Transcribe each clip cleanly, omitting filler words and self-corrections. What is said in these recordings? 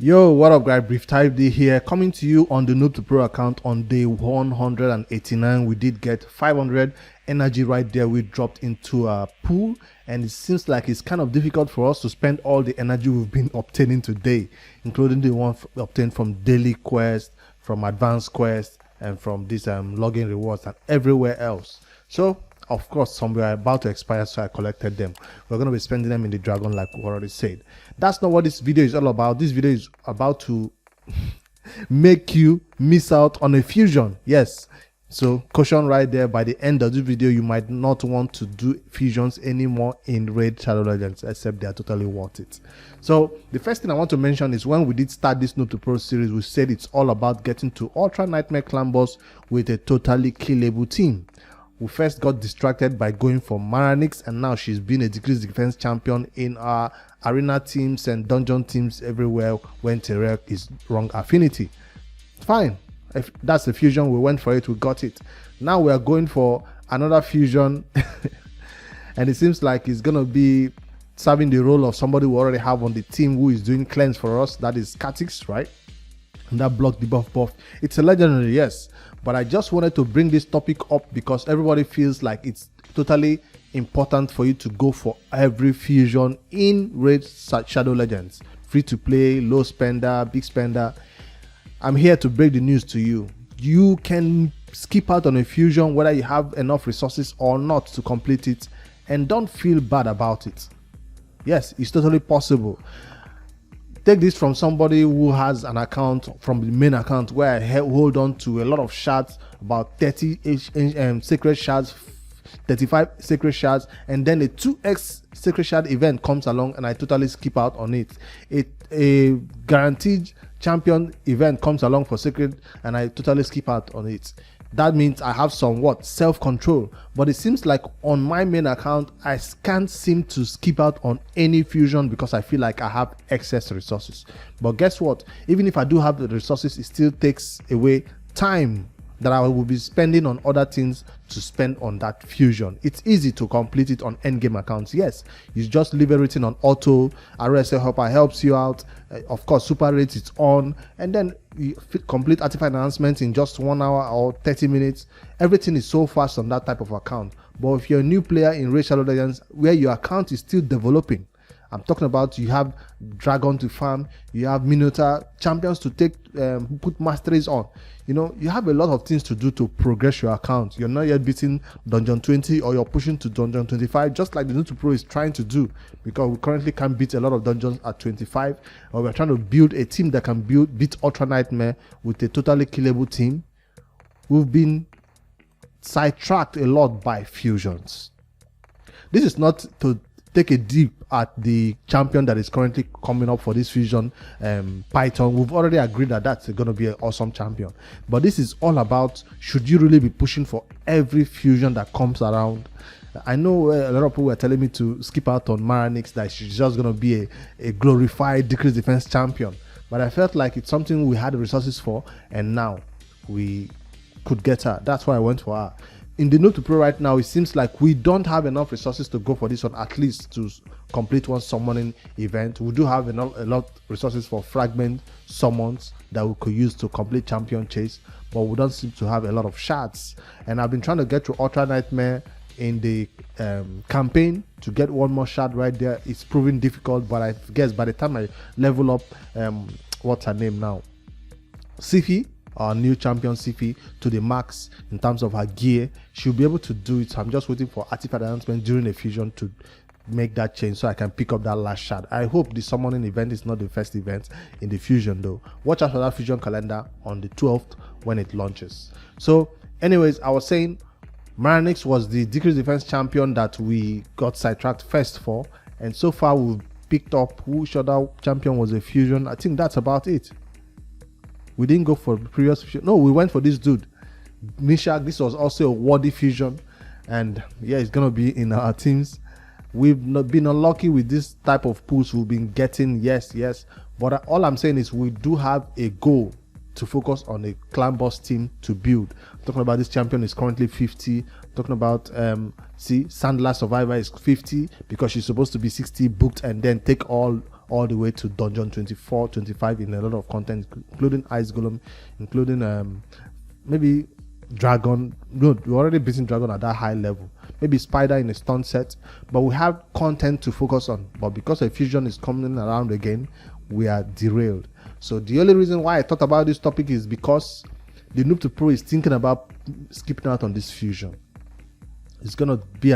Yo, what up guys, Brief Type D here, coming to you on the Noob to Pro account on day 189. We did get 500 energy right there. We dropped into a pool and it seems like it's kind of difficult for us to spend all the energy we've been obtaining today, including the one obtained from daily quest, from advanced quest, and from this login rewards and everywhere else. So of course some were about to expire, so I collected them. We're going to be spending them in the dragon like we already said. That's not what this video is all about. This video is about to make you miss out on a fusion. Yes, so caution right there. By the end of this video you might not want to do fusions anymore in Raid Shadow Legends, except they are totally worth it. So the first thing I want to mention is when we did start this Noob to Pro series, we said it's all about getting to Ultra Nightmare Clan boss with a totally killable team. We first got distracted by going for Maranix, and now she's been a decreased defense champion in our arena teams and dungeon teams everywhere when Terrell is wrong affinity. Fine, if that's the fusion, we went for it, we got it. Now we are going for another fusion and it seems like it's gonna be serving the role of somebody we already have on the team who is doing cleanse for us. That is Katix, right? And that block debuff buff. It's a legendary, yes, but I just wanted to bring this topic up because everybody feels like it's totally important for you to go for every fusion in Raid Shadow Legends. Free to play, low spender, big spender. I'm here to break the news to you. You can skip out on a fusion whether you have enough resources or not to complete it, and don't feel bad about it. Yes, it's totally possible. Take this from somebody who has an account from the main account where I hold on to a lot of shards, about 30 sacred shards, 35 sacred shards, and then a 2x sacred shard event comes along and I totally skip out on it. A guaranteed champion event comes along for sacred and I totally skip out on it. That means I have somewhat self-control, but it seems like on my main account I can't seem to skip out on any fusion because I feel like I have excess resources. But guess what, even if I do have the resources, it still takes away time that I will be spending on other things to spend on that fusion. It's easy to complete it on endgame accounts. Yes, you just leave everything on auto. RSL helper helps you out. Of course, super rates it's on, and then you complete artifact enhancements in just 1 hour or 30 minutes. Everything is so fast on that type of account. But if you're a new player in Raid Shadow Legends where your account is still developing, I'm talking about you have dragon to farm, you have minotaur champions to take put masteries on, you know, you have a lot of things to do to progress your account. You're not yet beating dungeon 20 or you're pushing to dungeon 25, just like the Noob to Pro is trying to do, because we currently can't beat a lot of dungeons at 25, or we're trying to build a team that can beat Ultra Nightmare with a totally killable team. We've been sidetracked a lot by fusions. This is not to take a deep at the champion that is currently coming up for this fusion, Python. We've already agreed that that's going to be an awesome champion, but this is all about, should you really be pushing for every fusion that comes around? I know a lot of people were telling me to skip out on Maranix, that she's just going to be a glorified decreased defense champion, but I felt like it's something we had the resources for and now we could get her. That's why I went for her. In the Noob to Pro right now, it seems like we don't have enough resources to go for this one, at least to complete one summoning event. We do have a lot resources for fragment summons that we could use to complete champion chase, but we don't seem to have a lot of shards. And I've been trying to get to Ultra Nightmare in the campaign to get one more shard right there. It's proving difficult, but I guess by the time I level up what's her name now, Sifi, our new champion Sifi, to the max in terms of her gear, she'll be able to do it. So I'm just waiting for artifact announcement during the fusion to make that change so I can pick up that last shard. I hope the summoning event is not the first event in the fusion though. Watch out for that fusion calendar on the 12th when it launches. So anyways, I was saying Maranix was the decreased defense champion that we got sidetracked first for, and so far we've picked up which other champion was a fusion. I think that's about it. We didn't go for the previous fusion. No, we went for this dude, Mishak. This was also a worthy fusion, and yeah, it's gonna be in our teams. We've not been unlucky with this type of pulls we've been getting, yes, but all I'm saying is we do have a goal to focus on a clan boss team to build. I'm talking about this champion is currently 50. I'm talking about see, Sandler Survivor is 50 because she's supposed to be 60 booked and then take all all the way to dungeon 24, 25 in a lot of content, including ice golem, including maybe dragon. No, we're already beating dragon at that high level. Maybe spider in a stun set, but we have content to focus on. But because a fusion is coming around again, we are derailed. So the only reason why I thought about this topic is because the Noob to Pro is thinking about skipping out on this fusion. It's gonna be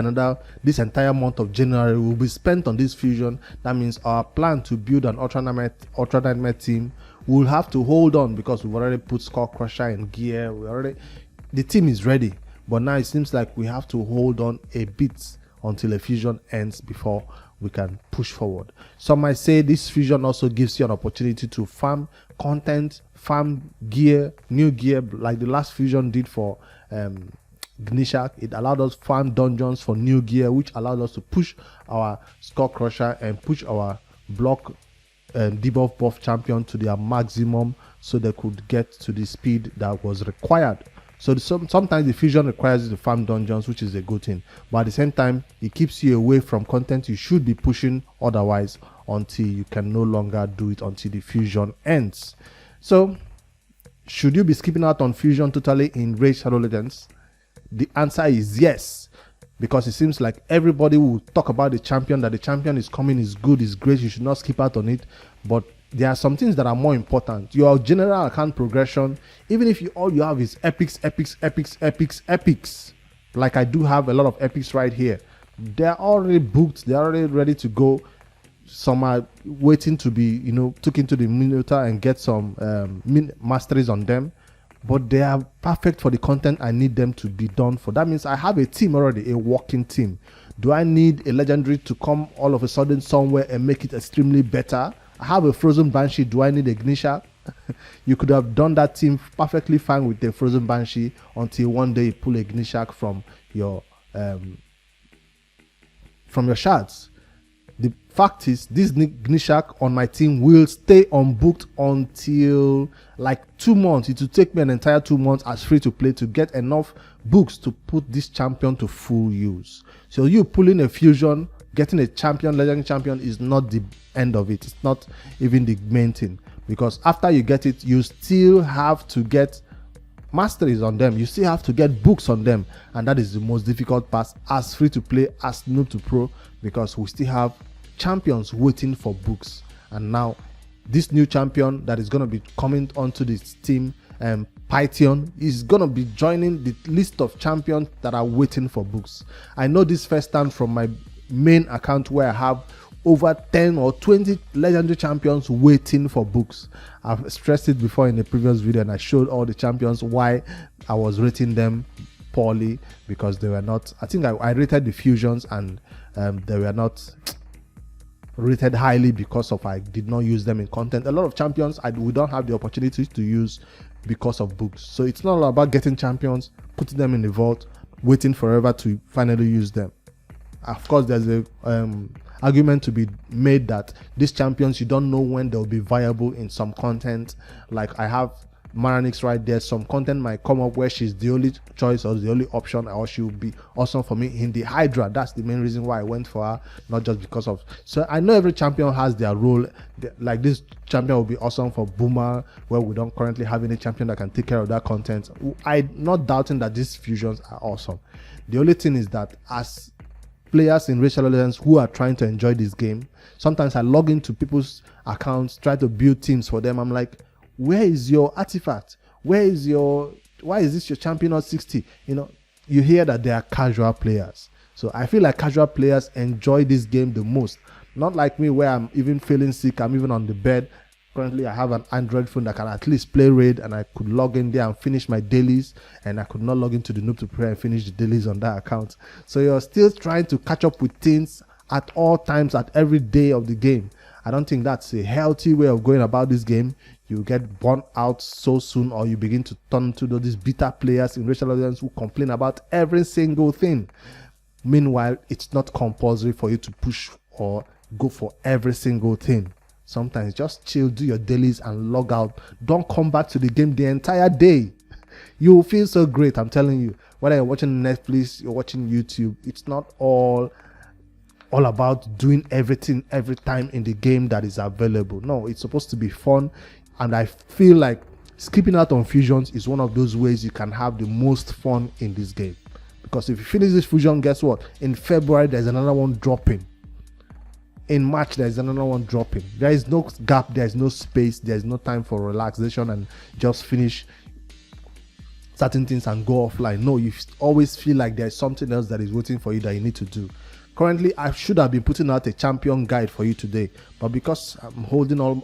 this entire month of January will be spent on this fusion. That means our plan to build an Ultra Nightmare team will have to hold on, because we've already put Skull Crusher in gear. The team is ready, but now it seems like we have to hold on a bit until a fusion ends before we can push forward. Some might say this fusion also gives you an opportunity to farm content, farm gear, new gear, like the last fusion did for Gnishak. It allowed us farm dungeons for new gear, which allowed us to push our Skull Crusher and push our block debuff buff champion to their maximum, so they could get to the speed that was required. So sometimes the fusion requires you to farm dungeons, which is a good thing, but at the same time it keeps you away from content you should be pushing otherwise, until you can no longer do it until the fusion ends. So should you be skipping out on fusion totally in Raid Shadow Legends? The answer is yes, because it seems like everybody will talk about the champion, that the champion is coming, is good, is great, you should not skip out on it. But there are some things that are more important. Your general account progression, even if all you have is epics, like I do have a lot of epics right here, they're already booked, they're already ready to go. Some are waiting to be took into the Minotaur and get some masteries on them, but they are perfect for the content I need them to be done for. That means I have a team already, a working team. Do I need a legendary to come all of a sudden somewhere and make it extremely better? I have a frozen banshee. Do I need a Gnishak? You could have done that team perfectly fine with the frozen banshee until one day you pull a Gnishak from your shards. The fact is, this Gnishak on my team will stay unbooked until like 2 months. It will take me an entire 2 months as free to play to get enough books to put this champion to full use. So you pulling a fusion, getting a champion, legendary champion, is not the end of it. It's not even the main thing, because after you get it, you still have to get masteries on them, you still have to get books on them, and that is the most difficult part as free to play, as Noob to Pro, because we still have champions waiting for books. And now this new champion that is going to be coming onto this team, Python, is going to be joining the list of champions that are waiting for books. I know this firsthand from my main account, where I have over 10 or 20 legendary champions waiting for books. I've stressed it before in the previous video, and I showed all the champions why I was rating them poorly, because they were not, I think I rated the fusions, and they were not rated highly because of I did not use them in content. A lot of champions we don't have the opportunity to use because of books. So it's not all about getting champions, putting them in the vault, waiting forever to finally use them. Of course, there's a argument to be made that these champions, you don't know when they'll be viable in some content. Like I have Maranix right there. Some content might come up where she's the only choice or the only option, or she will be awesome for me in the Hydra. That's the main reason why I went for her, not just because of. So I know every champion has their role. Like this champion will be awesome for Boomer, where we don't currently have any champion that can take care of that content. I'm not doubting that these fusions are awesome. The only thing is that as players in Raid Shadow Legends who are trying to enjoy this game, sometimes I log into people's accounts, try to build teams for them. I'm like, where is your artifact? Why is this your champion not 60? You hear that they are casual players. So I feel like casual players enjoy this game the most. Not like me, where I'm even feeling sick, I'm even on the bed. Currently, I have an Android phone that can at least play Raid, and I could log in there and finish my dailies, and I could not log into the Noob to Play and finish the dailies on that account. So you're still trying to catch up with things at all times, at every day of the game. I don't think that's a healthy way of going about this game. You get burnt out so soon, or you begin to turn to these beta players in Raid Shadow Legends who complain about every single thing. Meanwhile, it's not compulsory for you to push or go for every single thing. Sometimes just chill, do your dailies and log out. Don't come back to the game the entire day. You will feel so great, I'm telling you. Whether you're watching Netflix, you're watching YouTube, it's not all all about doing everything every time in the game that is available. No, it's supposed to be fun, and I feel like skipping out on fusions is one of those ways you can have the most fun in this game. Because if you finish this fusion, guess what? In February, there's another one dropping. In March, there's another one dropping. There is no gap, there's no space, there's no time for relaxation and just finish certain things and go offline. No, you always feel like there's something else that is waiting for you that you need to do. Currently, I should have been putting out a champion guide for you today, but because I'm holding on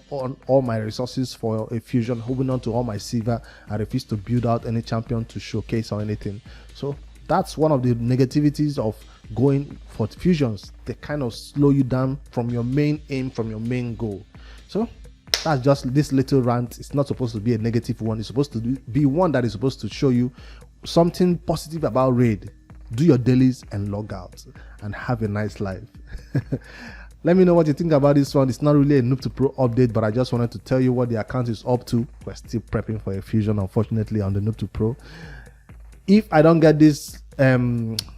all my resources for a fusion, holding on to all my silver, I refuse to build out any champion to showcase or anything. So that's one of the negativities of going for fusions. They kind of slow you down from your main aim, from your main goal. So that's just this little rant. It's not supposed to be a negative one. It's supposed to be one that is supposed to show you something positive about raid. Do your dailies and log out and have a nice life. Let me know what you think about this one. It's not really a Noob to Pro update, but I just wanted to tell you what the account is up to. We're still prepping for a fusion, unfortunately, on the Noob to Pro. If I don't get this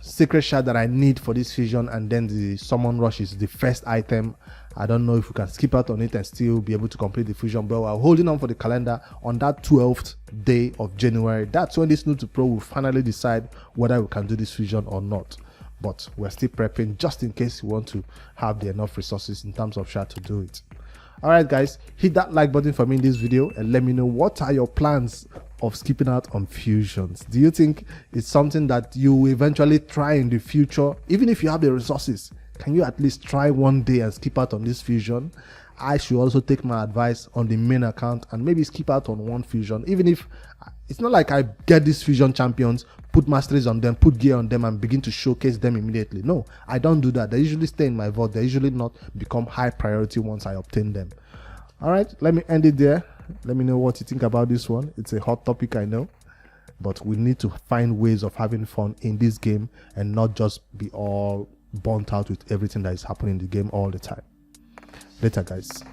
secret shard that I need for this fusion, and then the summon rush is the first item, I don't know if we can skip out on it and still be able to complete the fusion. But we're holding on for the calendar on that 12th day of January. That's when this Noob to Pro will finally decide whether we can do this fusion or not. But we're still prepping just in case we want to have the enough resources in terms of shard to do it. Alright guys, hit that like button for me in this video and let me know what are your plans of skipping out on fusions. Do you think it's something that you will eventually try in the future? Even if you have the resources, can you at least try one day and skip out on this fusion? I should also take my advice on the main account and maybe skip out on one fusion. Even if it's not like I get these fusion champions, put masteries on them, put gear on them and begin to showcase them immediately. No, I don't do that. They usually stay in my vault. They usually not become high priority once I obtain them. All right, let me end it there. Let me know what you think about this one. It's a hot topic, I know, but we need to find ways of having fun in this game and not just be all burnt out with everything that is happening in the game all the time. Later guys.